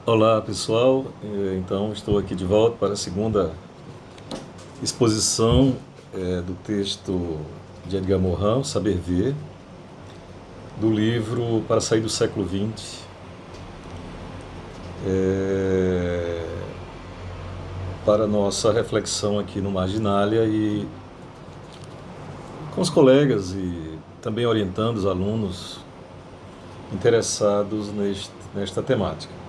Olá pessoal, então estou aqui de volta para a segunda exposição do texto de Edgar Morin, O Saber Ver, do livro Para Sair do Século XX, para nossa reflexão aqui no Marginália e com os colegas e também orientando os alunos interessados nesta temática.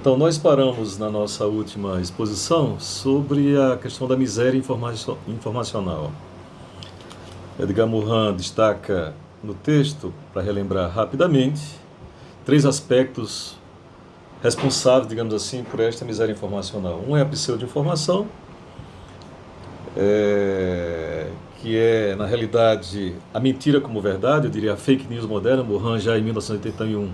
Então, nós paramos na nossa última exposição sobre a questão da miséria informacional. Edgar Morin destaca no texto, para relembrar rapidamente, 3 aspectos responsáveis, digamos assim, por esta miséria informacional. Um é a pseudo-informação, que é, na realidade, a mentira como verdade, eu diria a fake news moderna. Morin já em 1981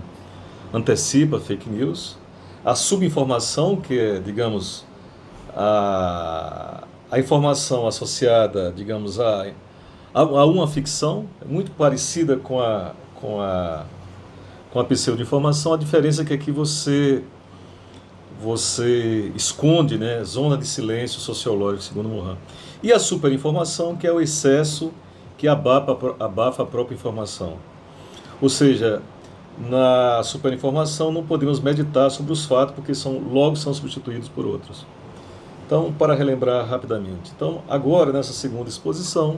antecipa a fake news. A subinformação, que é, digamos, a informação associada, digamos, a uma ficção, muito parecida com a pseudo-informação. A diferença é que aqui você esconde, né, zona de silêncio sociológico, segundo Morin. E a superinformação, que é o excesso que abafa a própria informação. Ou seja, na superinformação não podemos meditar sobre os fatos, porque logo são substituídos por outros. Então, para relembrar rapidamente. Então, agora, nessa segunda exposição,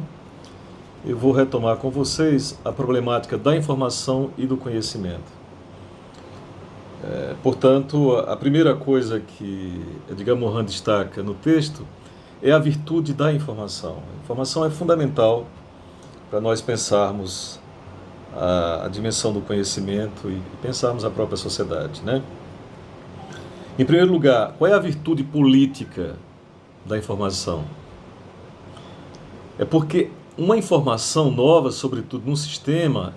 eu vou retomar com vocês a problemática da informação e do conhecimento. Portanto, a primeira coisa que Edgar Morin destaca no texto é a virtude da informação. A informação é fundamental para nós pensarmos a dimensão do conhecimento e pensarmos a própria sociedade, né? Em primeiro lugar, qual é a virtude política da informação? É porque uma informação nova, sobretudo num sistema,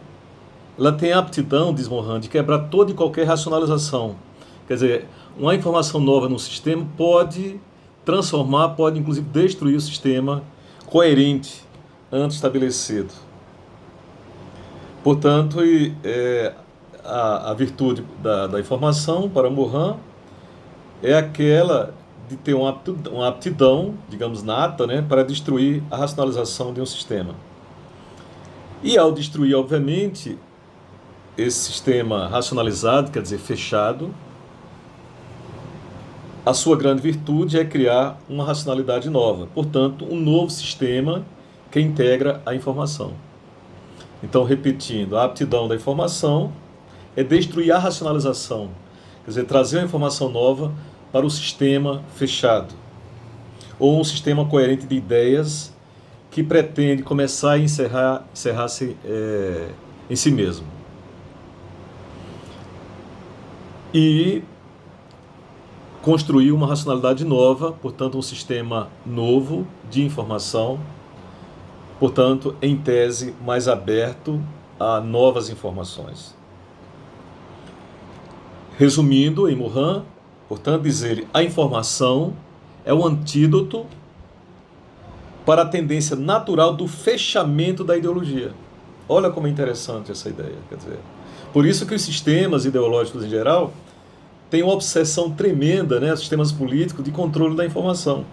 ela tem a aptidão, diz Morin, de quebrar toda e qualquer racionalização. Quer dizer, uma informação nova num sistema pode transformar, pode inclusive destruir o sistema coerente antes estabelecido. Portanto, a virtude da informação para Morin é aquela de ter uma aptidão, digamos, nata, né, para destruir a racionalização de um sistema. E ao destruir, obviamente, esse sistema racionalizado, quer dizer, fechado, a sua grande virtude é criar uma racionalidade nova. Portanto, um novo sistema que integra a informação. Então, repetindo, a aptidão da informação é destruir a racionalização, quer dizer, trazer uma informação nova para o sistema fechado, ou um sistema coerente de ideias que pretende começar a encerrar-se em si mesmo. E construir uma racionalidade nova, portanto, um sistema novo de informação, portanto, em tese, mais aberto a novas informações. Resumindo, em Morin, portanto, diz ele, a informação é o antídoto para a tendência natural do fechamento da ideologia. Olha como é interessante essa ideia. Quer dizer, por isso que os sistemas ideológicos em geral têm uma obsessão tremenda, né, sistemas políticos, de controle da informação.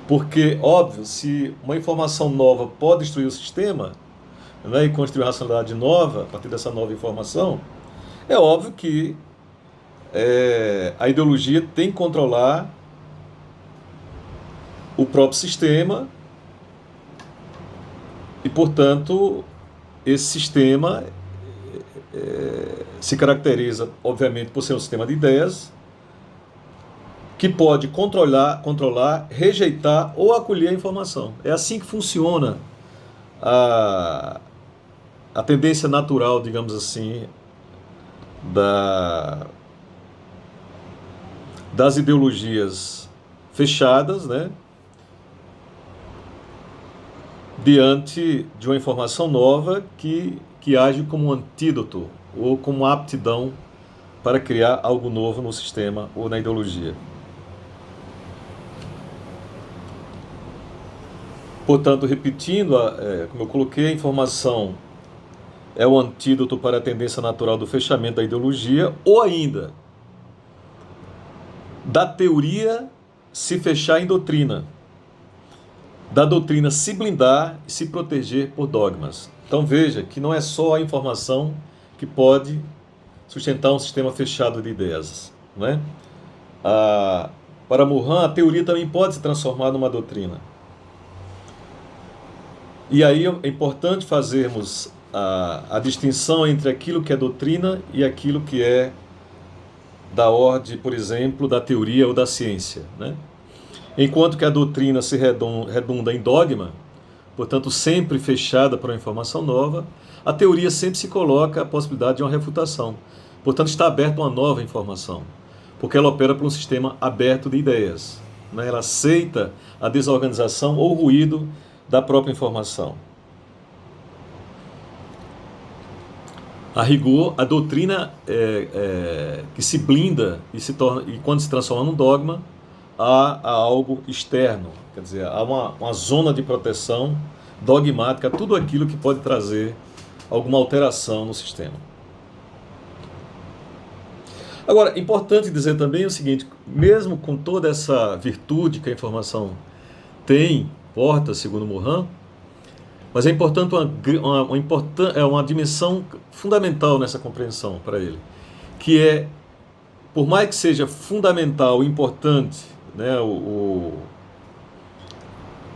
Porque, óbvio, se uma informação nova pode destruir o sistema, né, e construir uma racionalidade nova a partir dessa nova informação, é óbvio que a ideologia tem que controlar o próprio sistema e, portanto, esse sistema se caracteriza, obviamente, por ser um sistema de ideias que pode controlar, rejeitar ou acolher a informação. É assim que funciona a tendência natural, digamos assim, das ideologias fechadas, né, diante de uma informação nova que age como um antídoto ou como uma aptidão para criar algo novo no sistema ou na ideologia. Portanto, repetindo, como eu coloquei, a informação é o antídoto para a tendência natural do fechamento da ideologia, ou ainda, da teoria se fechar em doutrina, da doutrina se blindar e se proteger por dogmas. Então veja que não é só a informação que pode sustentar um sistema fechado de ideias, né? Para Mohan, a teoria também pode se transformar numa doutrina. E aí é importante fazermos a distinção entre aquilo que é doutrina e aquilo que é da ordem, por exemplo, da teoria ou da ciência, né? Enquanto que a doutrina se redunda em dogma, portanto sempre fechada para uma informação nova, a teoria sempre se coloca a possibilidade de uma refutação. Portanto, está aberta uma nova informação, porque ela opera por um sistema aberto de ideias, né? Ela aceita a desorganização ou o ruído da própria informação. A rigor, a doutrina que se blinda e quando se transforma num dogma, há algo externo, quer dizer, há uma zona de proteção dogmática, tudo aquilo que pode trazer alguma alteração no sistema. Agora, importante dizer também o seguinte, mesmo com toda essa virtude que a informação porta, segundo Mohan, mas é importante uma dimensão fundamental nessa compreensão para ele, que é, por mais que seja fundamental, importante, né,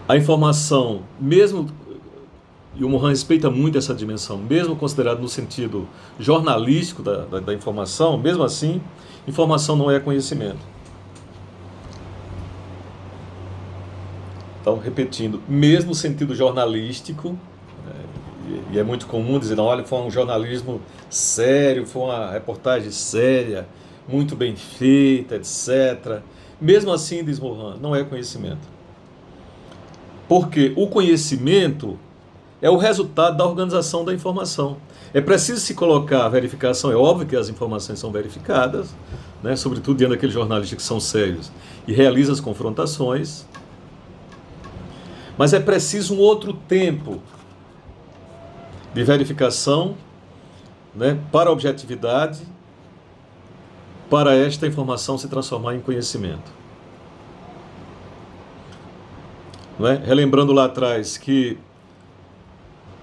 a informação, mesmo, e o Mohan respeita muito essa dimensão, mesmo considerado no sentido jornalístico da informação, mesmo assim, informação não é conhecimento. Então, repetindo, mesmo no sentido jornalístico, e é muito comum dizer, não, olha, foi um jornalismo sério, foi uma reportagem séria, muito bem feita, etc. Mesmo assim, diz Mohan, não é conhecimento. Porque o conhecimento é o resultado da organização da informação. É preciso se colocar a verificação, é óbvio que as informações são verificadas, né, sobretudo diante daqueles jornalistas que são sérios e realizam as confrontações, mas é preciso um outro tempo de verificação, né, para a objetividade, para esta informação se transformar em conhecimento. Não é? Relembrando lá atrás que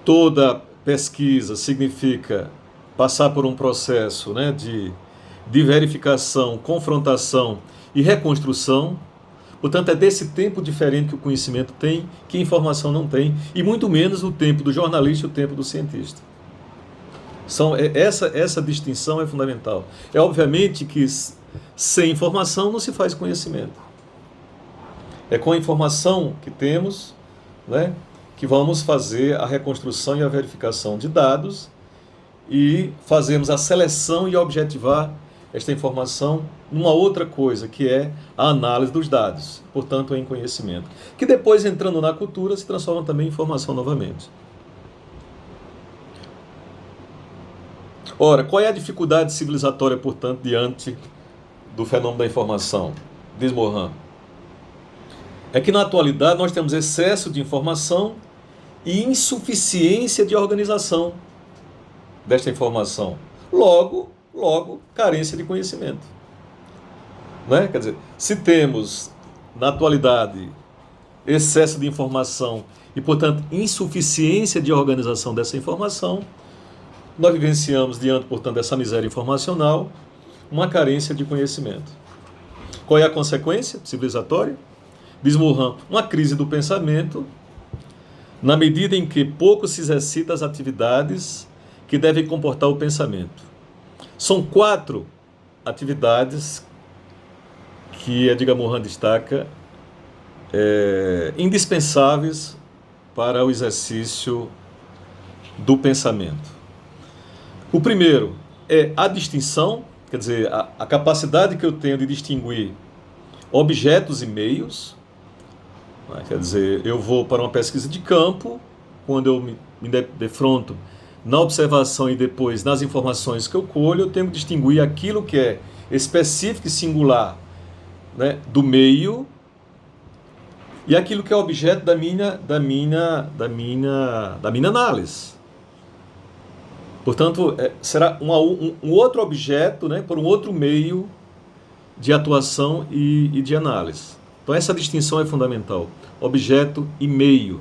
toda pesquisa significa passar por um processo, né, de verificação, confrontação e reconstrução. Portanto, é desse tempo diferente que o conhecimento tem, que a informação não tem, e muito menos o tempo do jornalista e o tempo do cientista. Essa distinção é fundamental. É obviamente que sem informação não se faz conhecimento. É com a informação que temos, né, que vamos fazer a reconstrução e a verificação de dados e fazemos a seleção e objetivar esta informação numa outra coisa, que é a análise dos dados, portanto em conhecimento, que depois, entrando na cultura, se transforma também em informação novamente. Ora, qual é a dificuldade civilizatória, portanto, diante do fenômeno da informação? Diz Mohan. É que na atualidade nós temos excesso de informação e insuficiência de organização desta informação. Logo, carência de conhecimento. Né? Quer dizer, se temos, na atualidade, excesso de informação e, portanto, insuficiência de organização dessa informação, nós vivenciamos, diante, portanto, dessa miséria informacional, uma carência de conhecimento. Qual é a consequência civilizatória? Diz Mohan, uma crise do pensamento, na medida em que pouco se exercita as atividades que devem comportar o pensamento. São 4 atividades que Edgar Morin destaca indispensáveis para o exercício do pensamento. O primeiro é a distinção, quer dizer, a capacidade que eu tenho de distinguir objetos e meios. Quer dizer, eu vou para uma pesquisa de campo, quando eu me defronto na observação e depois nas informações que eu colho, eu tenho que distinguir aquilo que é específico e singular, né, do meio e aquilo que é objeto da minha análise. Portanto, será um outro objeto, né, por um outro meio de atuação e de análise. Então essa distinção é fundamental. Objeto e meio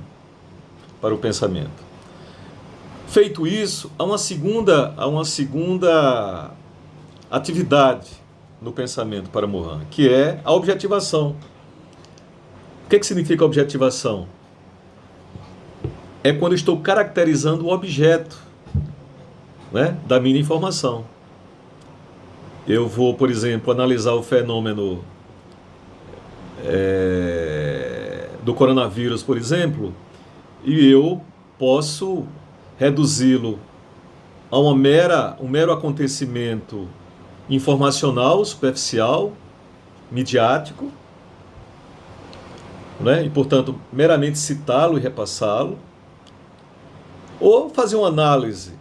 para o pensamento. Feito isso, há uma segunda atividade no pensamento para Morin, que é a objetivação. O que significa objetivação? É quando eu estou caracterizando o objeto, né, da minha informação. Eu vou, por exemplo, analisar o fenômeno do coronavírus, por exemplo, e eu posso reduzi-lo a um mero acontecimento informacional, superficial, midiático, né? E, portanto, meramente citá-lo e repassá-lo, ou fazer uma análise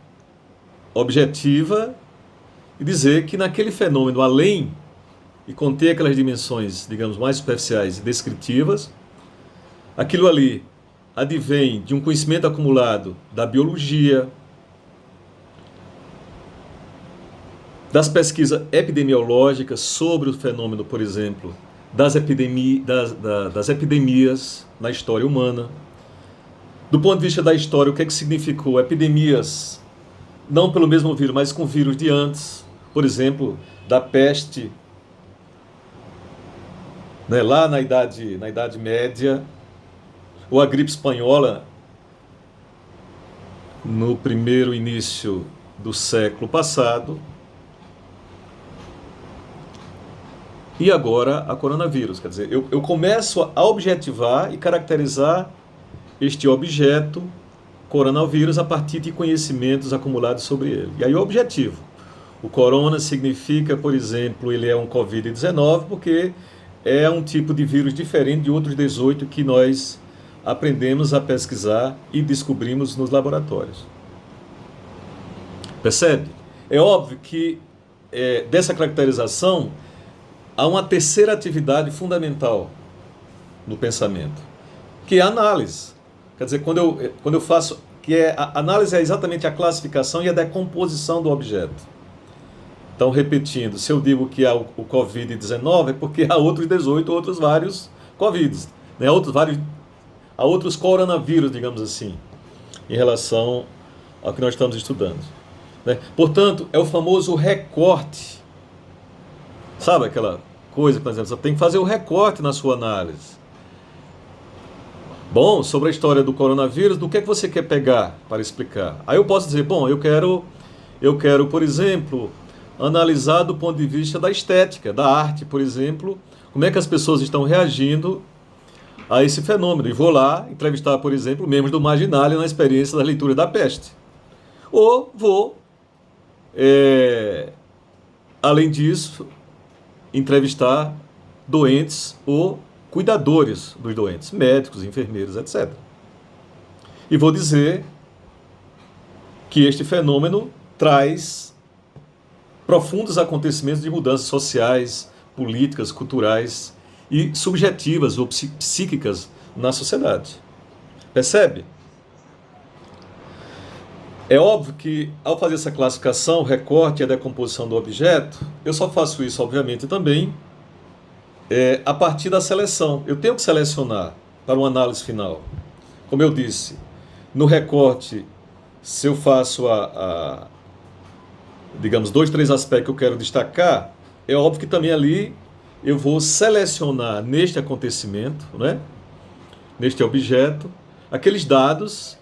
objetiva e dizer que naquele fenômeno, além de conter aquelas dimensões, digamos, mais superficiais e descritivas, aquilo ali advém de um conhecimento acumulado da biologia, das pesquisas epidemiológicas sobre o fenômeno, por exemplo, das epidemias na história humana. Do ponto de vista da história, o que significou epidemias, não pelo mesmo vírus, mas com vírus de antes, por exemplo, da peste, né, lá na Idade Média, ou a gripe espanhola no primeiro início do século passado, e agora a coronavírus. Quer dizer, eu começo a objetivar e caracterizar este objeto, coronavírus, a partir de conhecimentos acumulados sobre ele. E aí o objetivo. O corona significa, por exemplo, ele é um Covid-19, porque é um tipo de vírus diferente de outros 18 que nós aprendemos a pesquisar e descobrimos nos laboratórios. Percebe? É óbvio que dessa caracterização há uma terceira atividade fundamental no pensamento, que é a análise. Quer dizer, quando eu faço, a análise é exatamente a classificação e a decomposição do objeto. Então, repetindo, se eu digo que há o Covid-19, é porque há outros 18, outros vários Covids, né? Há outros coronavírus, digamos assim, em relação ao que nós estamos estudando, né? Portanto, é o famoso recorte. Sabe aquela coisa que nós dizemos? Você tem que fazer o recorte na sua análise. Bom, sobre a história do coronavírus, do que você quer pegar para explicar? Aí eu posso dizer, bom, eu quero, por exemplo, analisar do ponto de vista da estética, da arte, por exemplo, como é que as pessoas estão reagindo a esse fenômeno. E vou lá entrevistar, por exemplo, membros do Marginalia na experiência da leitura da peste. Ou vou, além disso, entrevistar doentes ou cuidadores dos doentes, médicos, enfermeiros, etc. E vou dizer que este fenômeno traz profundos acontecimentos de mudanças sociais, políticas, culturais e subjetivas ou psíquicas na sociedade. Percebe? É óbvio que, ao fazer essa classificação, o recorte e a decomposição do objeto, eu só faço isso, obviamente, também a partir da seleção. Eu tenho que selecionar para uma análise final. Como eu disse, no recorte, se eu faço digamos, 2, 3 aspectos que eu quero destacar, é óbvio que também ali eu vou selecionar neste acontecimento, né, neste objeto, aqueles dados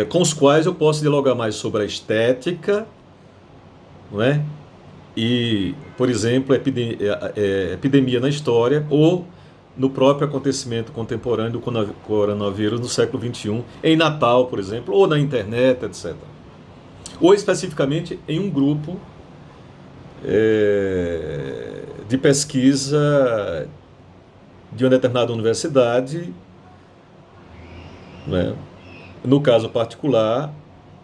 com os quais eu posso dialogar mais sobre a estética, não é? E, por exemplo, epidemia na história ou no próprio acontecimento contemporâneo do coronavírus no século XXI, em Natal, por exemplo, ou na internet, etc. Ou especificamente em um grupo de pesquisa de uma determinada universidade, né? No caso particular,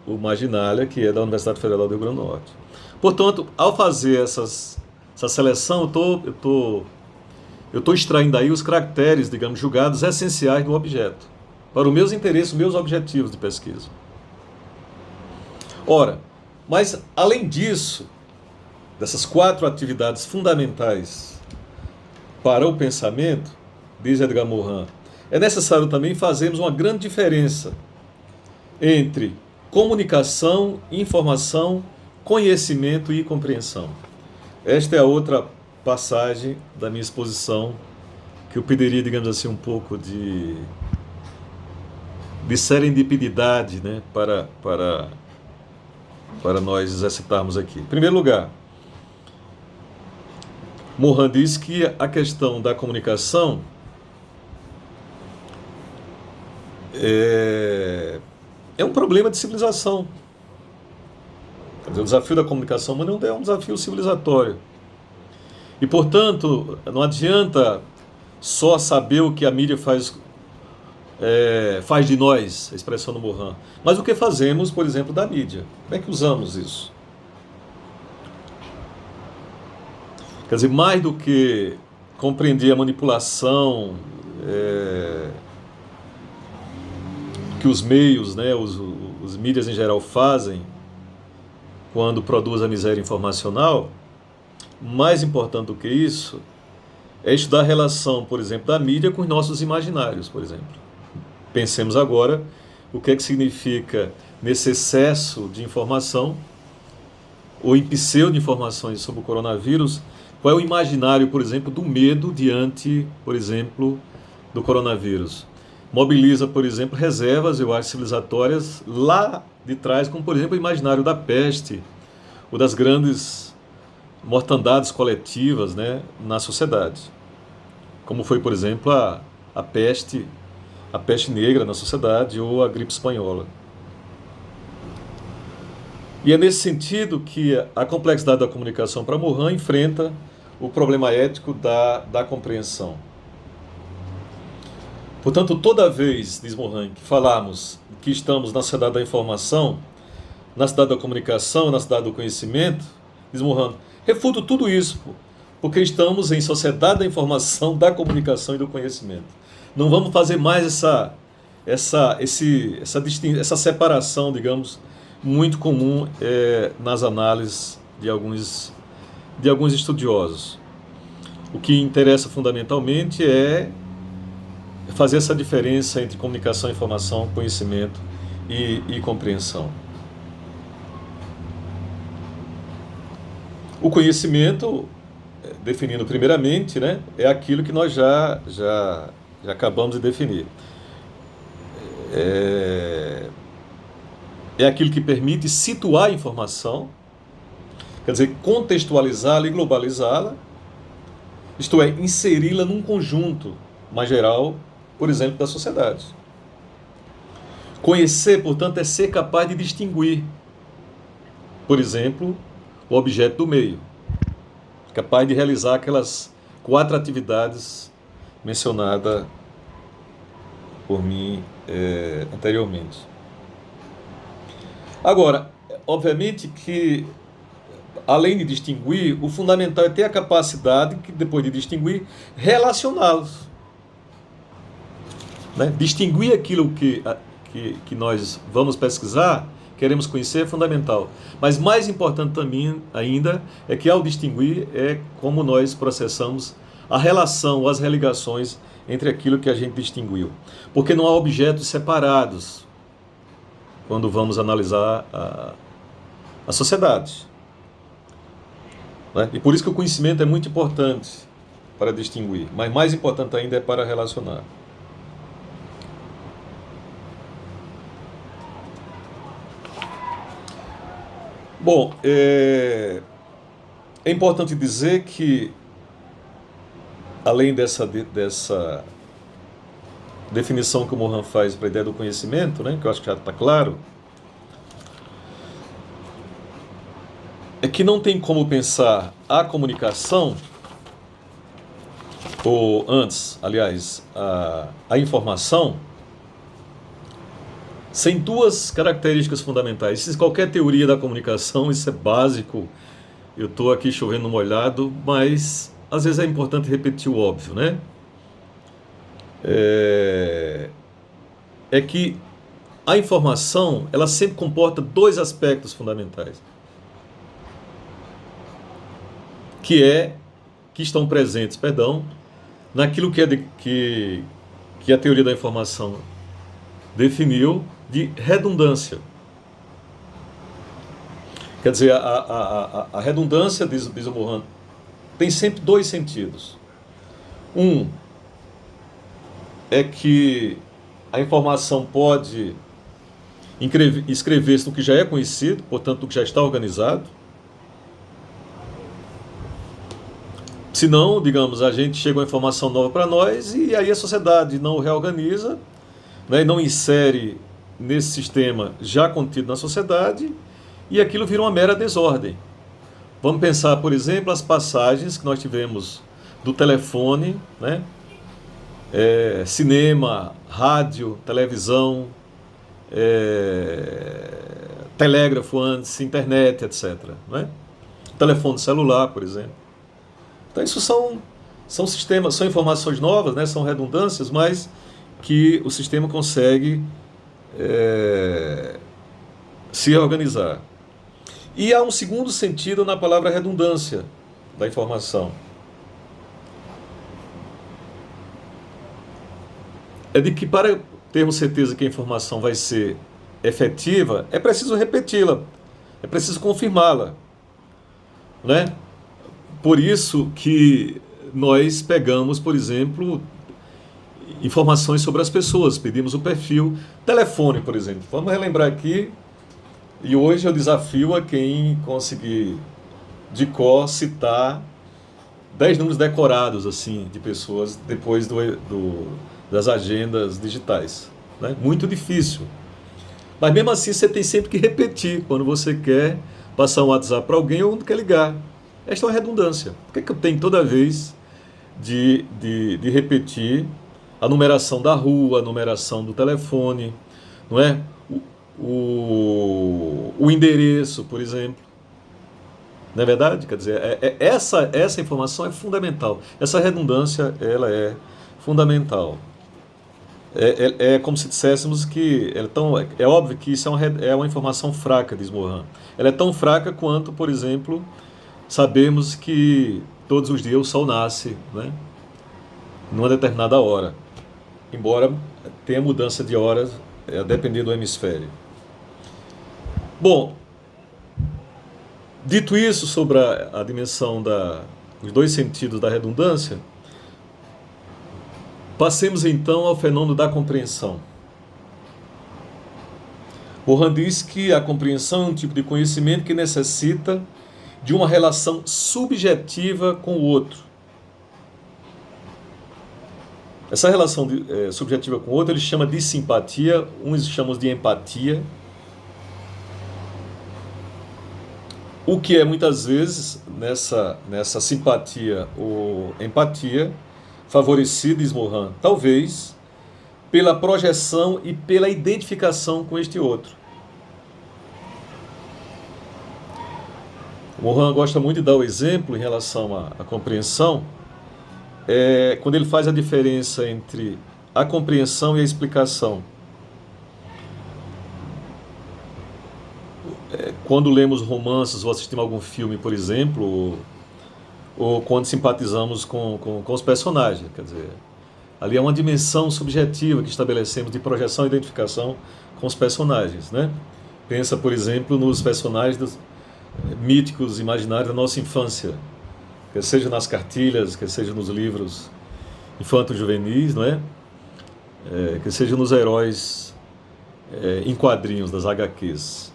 o Marginalia, que é da Universidade Federal do Rio Grande do Norte. Portanto, ao fazer essa seleção, eu estou extraindo aí os caracteres, digamos, julgados essenciais do objeto, para os meus interesses, os meus objetivos de pesquisa. Ora, mas além disso, dessas 4 atividades fundamentais para o pensamento, diz Edgar Morin, é necessário também fazermos uma grande diferença entre comunicação, informação, conhecimento e compreensão. Esta é a outra passagem da minha exposição que eu pediria, digamos assim, um pouco de serendipidade, né, para nós exercitarmos aqui. Em primeiro lugar, Morin diz que a questão da comunicação é um problema de civilização. Quer dizer, o desafio da comunicação humana é um desafio civilizatório. E, portanto, não adianta só saber o que a mídia faz de nós, a expressão do Morin, mas o que fazemos, por exemplo, da mídia. Como é que usamos isso? Quer dizer, mais do que compreender a manipulação que os meios, né, os mídias em geral fazem quando produzem a miséria informacional, mais importante do que isso é estudar a relação, por exemplo, da mídia com os nossos imaginários, por exemplo. Pensemos agora o que é que significa nesse excesso de informação ou em pseudo-informações sobre o coronavírus, qual é o imaginário, por exemplo, do medo diante, por exemplo, do coronavírus. Mobiliza, por exemplo, reservas, eu acho, civilizatórias lá de trás, como, por exemplo, o imaginário da peste ou das grandes mortandades coletivas, né, na sociedade. Como foi, por exemplo, a peste negra na sociedade ou a gripe espanhola. E é nesse sentido que a complexidade da comunicação para Morin enfrenta o problema ético da compreensão. Portanto, toda vez, diz Morin, que falarmos que estamos na sociedade da informação, na sociedade da comunicação, na sociedade do conhecimento, diz Morin, refuto tudo isso, porque estamos em sociedade da informação, da comunicação e do conhecimento. Não vamos fazer mais essa separação, digamos, muito comum nas análises de alguns estudiosos. O que interessa fundamentalmente é fazer essa diferença entre comunicação, informação, conhecimento e compreensão. O conhecimento, definindo primeiramente, né, é aquilo que nós já acabamos de definir. É aquilo que permite situar a informação, quer dizer, contextualizá-la e globalizá-la, isto é, inseri-la num conjunto mais geral, por exemplo, da sociedade. Conhecer, portanto, é ser capaz de distinguir, por exemplo, o objeto do meio, capaz de realizar aquelas 4 atividades mencionadas por mim anteriormente. Agora, obviamente que, além de distinguir, o fundamental é ter a capacidade, que depois de distinguir, relacioná-los. Né? Distinguir aquilo que nós vamos pesquisar, queremos conhecer, é fundamental. Mas mais importante também ainda é que, ao distinguir, é como nós processamos a relação, as religações entre aquilo que a gente distinguiu. Porque não há objetos separados quando vamos analisar a sociedade. Né? E por isso que o conhecimento é muito importante para distinguir, mas mais importante ainda é para relacionar. Bom, é importante dizer que, além dessa definição que o Morin faz para a ideia do conhecimento, né, que eu acho que já está claro, é que não tem como pensar a comunicação, ou antes, aliás, a informação, sem 2 características fundamentais. Se qualquer teoria da comunicação, isso é básico, eu estou aqui chovendo no molhado, mas às vezes é importante repetir o óbvio, né? É que a informação, ela sempre comporta 2 aspectos fundamentais. que estão presentes, naquilo que a teoria da informação definiu de redundância. Quer dizer, a redundância, diz o Mohan, tem sempre dois sentidos. Um é que a informação pode escrever-se no que já é conhecido, portanto, no que já está organizado. Se não, digamos, a gente chega uma informação nova para nós e aí a sociedade não reorganiza, né, e não insere nesse sistema já contido na sociedade, e aquilo vira uma mera desordem. Vamos pensar, por exemplo, as passagens que nós tivemos do telefone, né, cinema, rádio, televisão, telégrafo antes, internet, etc. Né? Telefone celular, por exemplo. Então isso são sistemas, são informações novas, né? São redundâncias, mas que o sistema consegue se organizar. E há um segundo sentido na palavra redundância da informação. É de que para termos certeza que a informação vai ser efetiva, é preciso repeti-la, é preciso confirmá-la, né? Por isso que nós pegamos, por exemplo, informações sobre as pessoas, pedimos o perfil, telefone, por exemplo. Vamos relembrar aqui, e hoje eu desafio a quem conseguir de cor citar 10 números decorados assim de pessoas depois das agendas digitais, né? Muito difícil. Mas mesmo assim você tem sempre que repetir quando você quer passar um WhatsApp para alguém ou não quer ligar. Esta é uma redundância. Por que eu tenho toda vez de repetir a numeração da rua, a numeração do telefone, não é? O endereço, por exemplo. Não é verdade? Quer dizer, essa informação é fundamental. Essa redundância, ela é fundamental. É como se disséssemos que é óbvio que isso é uma informação fraca, diz Mohan. Ela é tão fraca quanto, por exemplo, sabemos que todos os dias o sol nasce, né, numa determinada hora, embora tenha mudança de horas a depender do hemisfério. Bom, dito isso sobre a dimensão os dois sentidos da redundância, passemos então ao fenômeno da compreensão. Mohan diz que a compreensão é um tipo de conhecimento que necessita de uma relação subjetiva com o outro. Essa relação subjetiva com o outro ele chama de simpatia, uns chamam de empatia, o que é muitas vezes nessa simpatia ou empatia favorecida, diz Mohan, talvez pela projeção e pela identificação com este outro. Mohan gosta muito de dar o exemplo em relação à compreensão, quando ele faz a diferença entre a compreensão e a explicação. Quando lemos romances ou assistimos algum filme, por exemplo, ou quando simpatizamos com os personagens, quer dizer, ali é uma dimensão subjetiva que estabelecemos de projeção e identificação com os personagens, né? Pensa, por exemplo, nos personagens míticos, imaginários da nossa infância, quer seja nas cartilhas, quer seja nos livros infanto-juvenis, não é? Quer seja nos heróis em quadrinhos das HQs.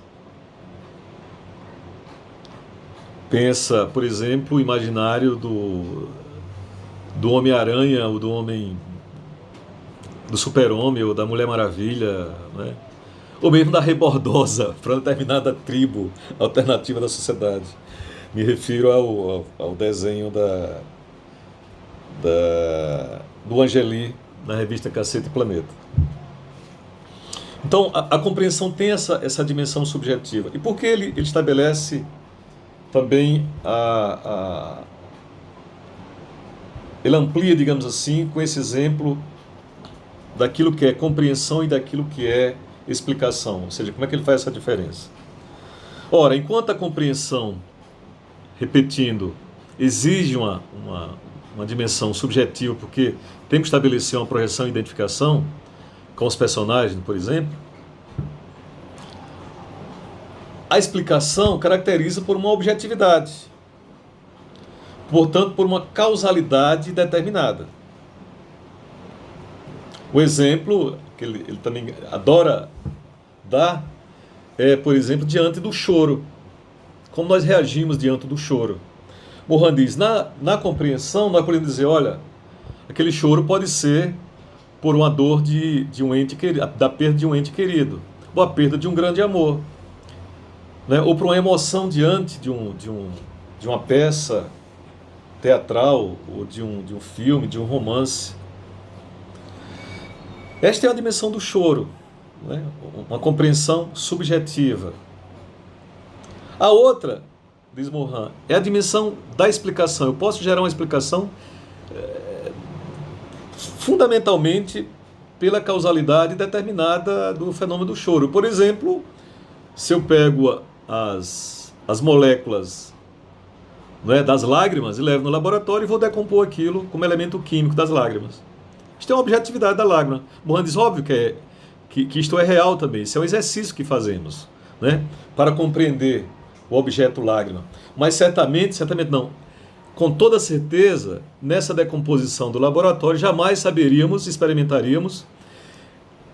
Pensa, por exemplo, o imaginário do Homem-Aranha, ou do Super-Homem, ou da Mulher Maravilha, né? Ou mesmo da Rebordosa, para uma determinada tribo alternativa da sociedade. Me refiro ao desenho do Angeli, na revista Cacete e Planeta. Então, a compreensão tem essa dimensão subjetiva. E por que ele estabelece também ele amplia, digamos assim, com esse exemplo daquilo que é compreensão e daquilo que é explicação, ou seja, como é que ele faz essa diferença? Ora, enquanto a compreensão, repetindo, exige uma dimensão subjetiva, porque tem que estabelecer uma projeção e identificação com os personagens, por exemplo. A explicação caracteriza por uma objetividade, portanto, por uma causalidade determinada. O exemplo que ele também adora dar é, por exemplo, diante do choro. Como nós reagimos diante do choro. Mohan diz, na compreensão, nós podemos dizer, olha, aquele choro pode ser por uma dor de um ente querido, da perda de um ente querido, ou a perda de um grande amor, né? Ou por uma emoção diante de uma peça teatral, ou de um filme, de um romance. Esta é a dimensão do choro, né? Uma compreensão subjetiva. A outra, diz Mohan, é a dimensão da explicação. Eu posso gerar uma explicação fundamentalmente pela causalidade determinada do fenômeno do choro. Por exemplo, se eu pego as moléculas, né, das lágrimas e levo no laboratório e vou decompor aquilo como elemento químico das lágrimas. Isto é uma objetividade da lágrima. Mohan diz, óbvio que isto é real também. Isso é um exercício que fazemos, né, para compreender o objeto lágrima. Mas certamente não. Com toda certeza, nessa decomposição do laboratório, jamais saberíamos, experimentaríamos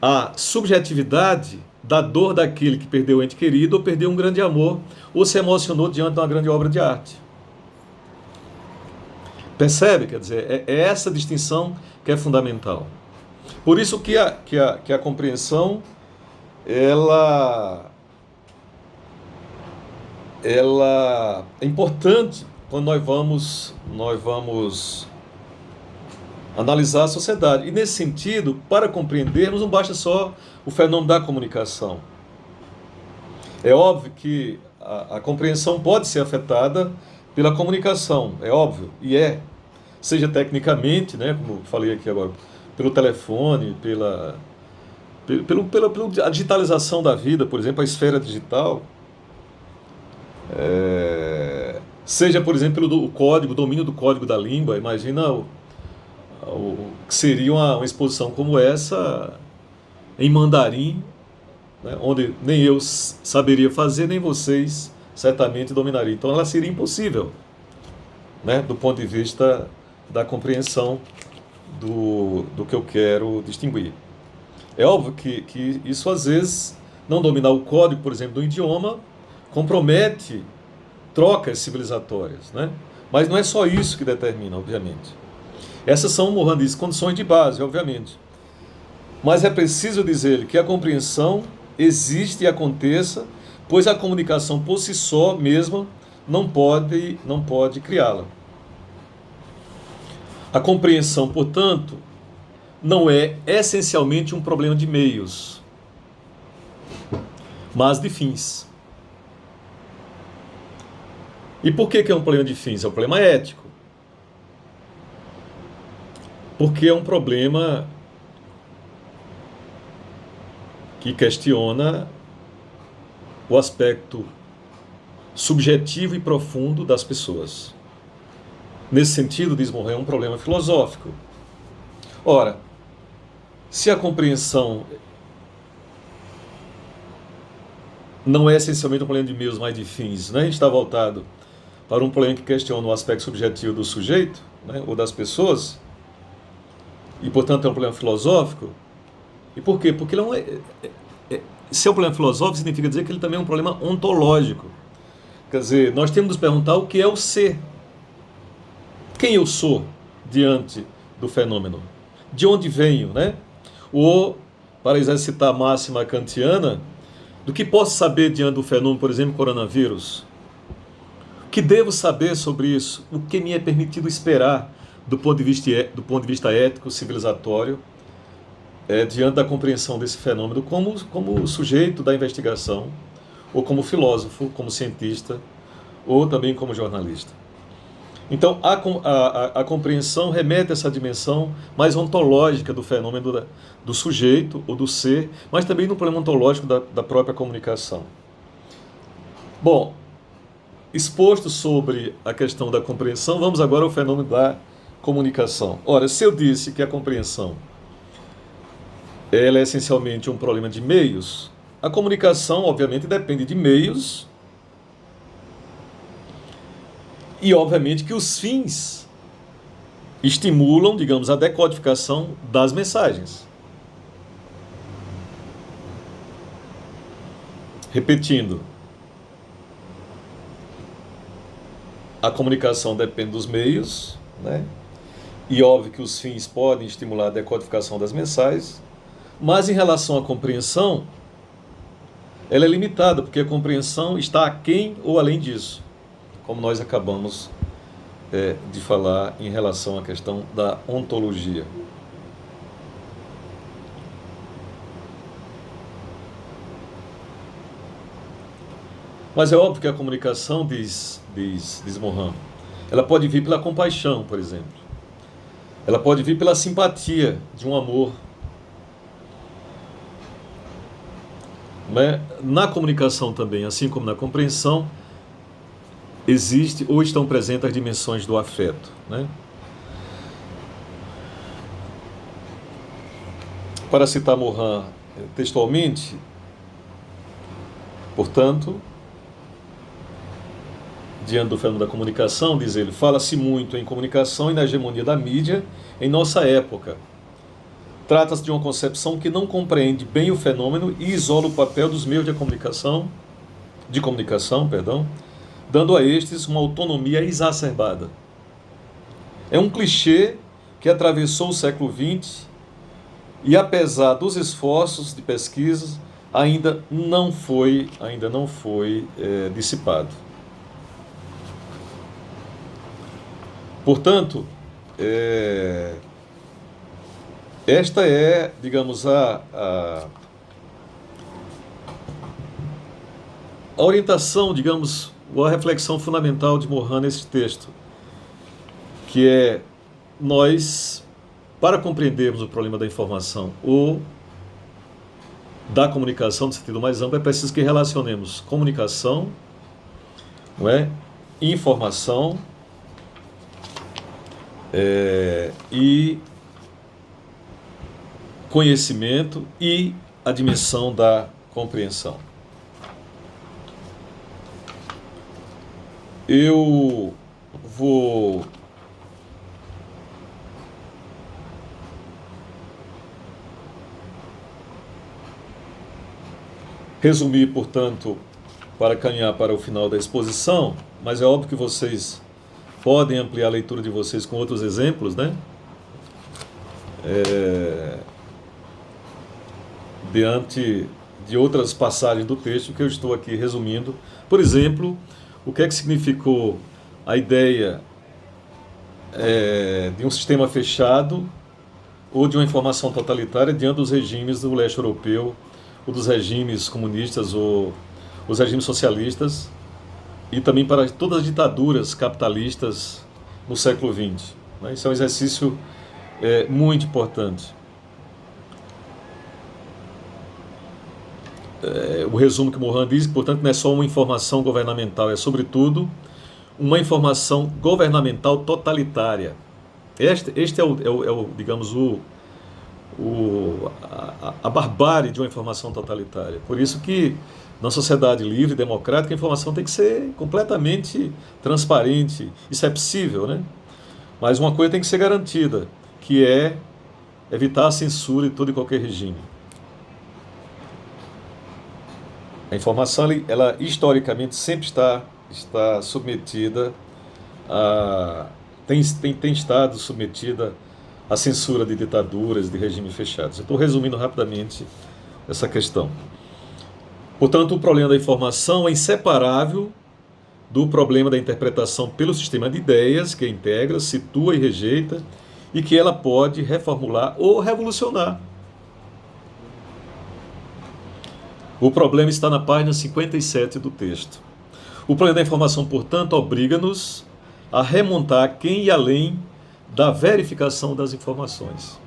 a subjetividade da dor daquele que perdeu o ente querido, ou perdeu um grande amor, ou se emocionou diante de uma grande obra de arte. Percebe? Quer dizer, é essa distinção que é fundamental. Por isso que a compreensão, ela é importante quando nós vamos analisar a sociedade. E nesse sentido, para compreendermos, não basta só o fenômeno da comunicação. É óbvio que a compreensão pode ser afetada pela comunicação, é óbvio, seja tecnicamente, né, como eu falei aqui agora, pelo telefone, pela digitalização da vida, por exemplo, a esfera digital, seja, por exemplo, pelo código, o domínio do código da língua. Imagina o que seria uma exposição como essa em mandarim, né, onde nem eu saberia fazer, nem vocês certamente dominariam. Então ela seria impossível, né, do ponto de vista da compreensão do que eu quero distinguir. É óbvio que isso, às vezes, não dominar o código, por exemplo, do idioma, compromete trocas civilizatórias, né? Mas não é só isso que determina, obviamente. Essas são, Mohan diz, condições de base, obviamente. Mas é preciso dizer que a compreensão existe e aconteça, pois a comunicação por si só mesma não pode criá-la. A compreensão, portanto, não é essencialmente um problema de meios, mas de fins. E por que é um problema de fins? É um problema ético. Porque é um problema que questiona o aspecto subjetivo e profundo das pessoas. Nesse sentido, diz Mohan, é um problema filosófico. Ora, se a compreensão não é essencialmente um problema de meios, mas de fins, né? A gente está voltado para um problema que questiona o aspecto subjetivo do sujeito, né, ou das pessoas, e, portanto, é um problema filosófico. E por quê? Porque ele se é um problema filosófico, significa dizer que ele também é um problema ontológico. Quer dizer, nós temos de nos perguntar o que é o ser. Quem eu sou diante do fenômeno? De onde venho, né? Ou, para exercitar a máxima kantiana, do que posso saber diante do fenômeno, por exemplo, coronavírus? O que devo saber sobre isso? O que me é permitido esperar do ponto de vista ético, civilizatório, diante da compreensão desse fenômeno como sujeito da investigação, ou como filósofo, como cientista, ou também como jornalista. Então, a compreensão remete a essa dimensão mais ontológica do fenômeno do sujeito ou do ser, mas também no problema ontológico da própria comunicação. Bom, exposto sobre a questão da compreensão, vamos agora ao fenômeno da comunicação. Ora, se eu disse que a compreensão ela é essencialmente um problema de meios, a comunicação, obviamente, depende de meios e, obviamente, que os fins estimulam, digamos, a decodificação das mensagens. Repetindo, a comunicação depende dos meios, né? E óbvio que os fins podem estimular a decodificação das mensagens, mas em relação à compreensão, ela é limitada, porque a compreensão está aquém ou além disso, como nós acabamos de falar em relação à questão da ontologia. Mas é óbvio que a comunicação, diz Mohan, ela pode vir pela compaixão, por exemplo. Ela pode vir pela simpatia de um amor. Na comunicação também, assim como na compreensão, existe ou estão presentes as dimensões do afeto, né? Para citar Mohan textualmente, portanto, diante do fenômeno da comunicação, diz ele, fala-se muito em comunicação e na hegemonia da mídia em nossa época. Trata-se de uma concepção que não compreende bem o fenômeno e isola o papel dos meios de comunicação, dando a estes uma autonomia exacerbada. É um clichê que atravessou o século XX e, apesar dos esforços de pesquisa, ainda não foi dissipado. Portanto, esta é, digamos, a orientação, digamos, ou a reflexão fundamental de Mohan nesse texto, que é nós, para compreendermos o problema da informação ou da comunicação no sentido mais amplo, é preciso que relacionemos comunicação, não é? Informação e conhecimento e a dimensão da compreensão. Eu vou resumir, portanto, para caminhar para o final da exposição, mas é óbvio que vocês podem ampliar a leitura de vocês com outros exemplos, né? Diante de outras passagens do texto que eu estou aqui resumindo. Por exemplo, o que é que significou a ideia de um sistema fechado ou de uma informação totalitária diante dos regimes do leste europeu, ou dos regimes comunistas, ou os regimes socialistas, e também para todas as ditaduras capitalistas no século XX. Né? Isso é um exercício muito importante. O resumo que Mohan diz, portanto, não é só uma informação governamental, é sobretudo uma informação governamental totalitária. Este é o digamos, a barbárie de uma informação totalitária. Por isso que, na sociedade livre e democrática, a informação tem que ser completamente transparente. Isso é possível, né? Mas uma coisa tem que ser garantida, que é evitar a censura de todo e qualquer regime. A informação, ela historicamente sempre está submetida tem estado submetida à censura de ditaduras, de regimes fechados. Eu estou resumindo rapidamente essa questão. Portanto, o problema da informação é inseparável do problema da interpretação pelo sistema de ideias que integra, situa e rejeita, e que ela pode reformular ou revolucionar. O problema está na página 57 do texto. O problema da informação, portanto, obriga-nos a remontar quem e além da verificação das informações.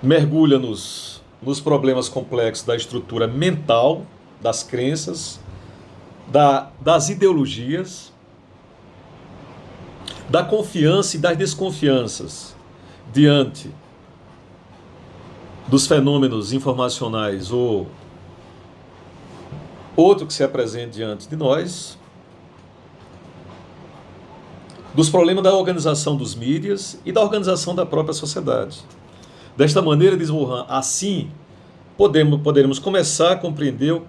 Mergulha-nos nos problemas complexos da estrutura mental, das crenças, das ideologias, da confiança e das desconfianças diante dos fenômenos informacionais ou outro que se apresente diante de nós, dos problemas da organização dos mídias e da organização da própria sociedade. Desta maneira, diz Morin, assim poderemos começar a compreender o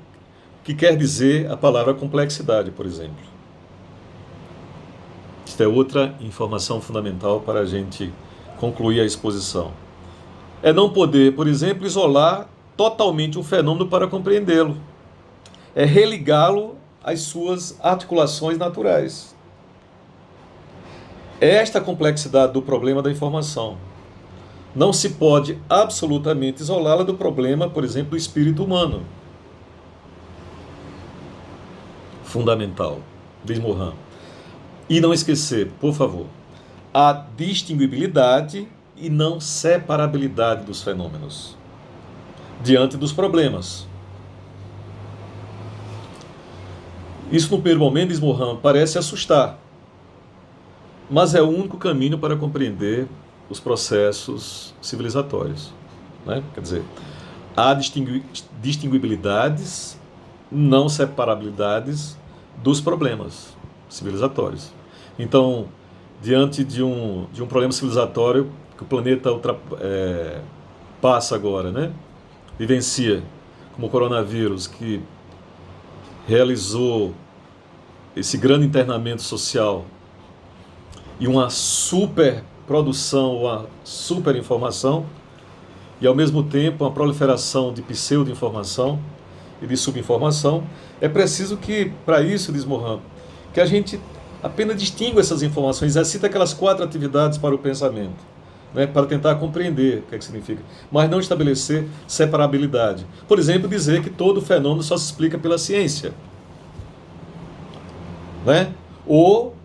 que quer dizer a palavra complexidade, por exemplo. Esta é outra informação fundamental para a gente concluir a exposição. É não poder, por exemplo, isolar totalmente um fenômeno para compreendê-lo. É religá-lo às suas articulações naturais. É esta a complexidade do problema da informação. Não se pode absolutamente isolá-la do problema, por exemplo, do espírito humano. Fundamental, diz Morin. E não esquecer, por favor, a distinguibilidade e não separabilidade dos fenômenos diante dos problemas. Isso, no primeiro momento, diz Morin, parece assustar, mas é o único caminho para compreender os processos civilizatórios, né? Quer dizer, há distinguibilidades, não separabilidades dos problemas civilizatórios. Então, diante de um problema civilizatório que o planeta passa agora, né? Vivencia, como o coronavírus, que realizou esse grande internamento social e uma super produção, uma super informação, e ao mesmo tempo uma proliferação de pseudo-informação e de subinformação, é preciso que, para isso, diz Morin, que a gente apenas distinga essas informações, exercita aquelas 4 atividades para o pensamento, né, para tentar compreender o que é que significa, mas não estabelecer separabilidade. Por exemplo, dizer que todo fenômeno só se explica pela ciência, né? Ou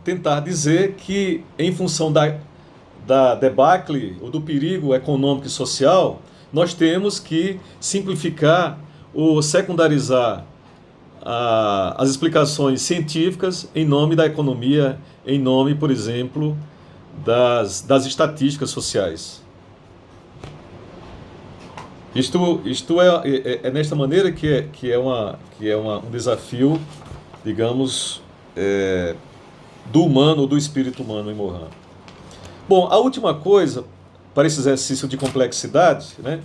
tentar dizer que, em função da debacle ou do perigo econômico e social, nós temos que simplificar ou secundarizar as explicações científicas em nome da economia, em nome, por exemplo, das estatísticas sociais. Isto é nesta maneira que é um desafio, digamos, do humano ou do espírito humano em Morin. Bom, a última coisa para esse exercício de complexidade, né,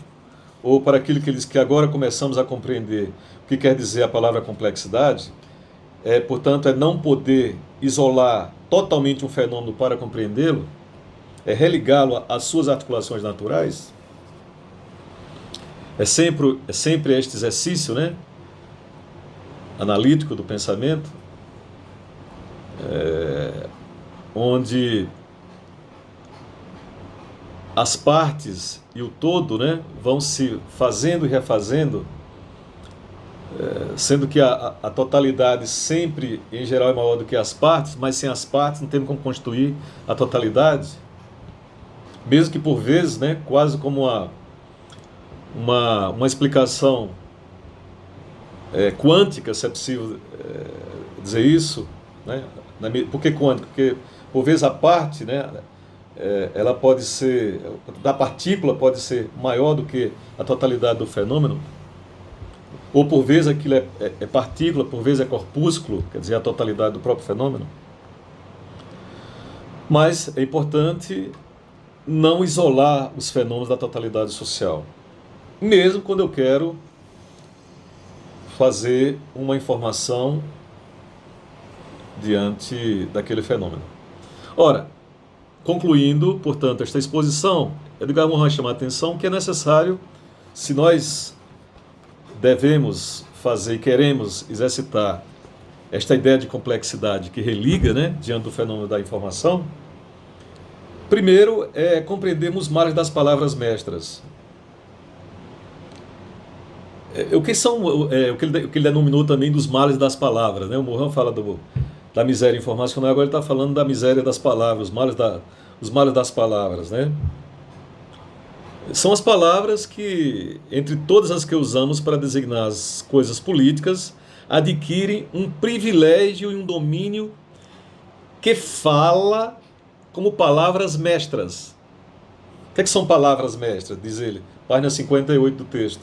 ou para aquilo que agora começamos a compreender o que quer dizer a palavra complexidade, portanto, é não poder isolar totalmente um fenômeno para compreendê-lo, é religá-lo às suas articulações naturais. É sempre este exercício, né, analítico do pensamento, onde as partes e o todo, né, vão se fazendo e refazendo, sendo que a totalidade sempre, em geral, é maior do que as partes, mas sem as partes não tem como constituir a totalidade, mesmo que por vezes, né, quase como uma explicação quântica, se é possível dizer isso, né? Por que quântica? Porque por vezes a parte, né, ela pode ser, da partícula pode ser maior do que a totalidade do fenômeno, ou por vezes aquilo é partícula, por vezes é corpúsculo, quer dizer, a totalidade do próprio fenômeno. Mas é importante não isolar os fenômenos da totalidade social, mesmo quando eu quero fazer uma informação diante daquele fenômeno. Ora, concluindo, portanto, esta exposição, Edgar Morin chama a atenção que é necessário, se nós devemos fazer e queremos exercitar esta ideia de complexidade que religa, né, diante do fenômeno da informação, primeiro compreendermos os males das palavras mestras. O que ele denominou também dos males das palavras, né? O Morin fala da miséria informacional, agora ele está falando da miséria das palavras, os males das palavras, né? São as palavras que, entre todas as que usamos para designar as coisas políticas, adquirem um privilégio e um domínio que fala como palavras mestras. O que é que são palavras mestras? Diz ele, página 58 do texto.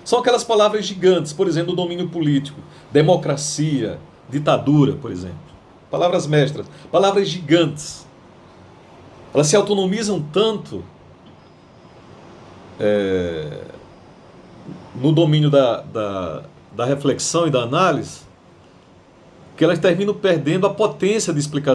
São aquelas palavras gigantes, por exemplo, o domínio político, democracia, ditadura, por exemplo. Palavras mestras, palavras gigantes. Elas se autonomizam tanto no domínio da reflexão e da análise, que elas terminam perdendo a potência de explicação.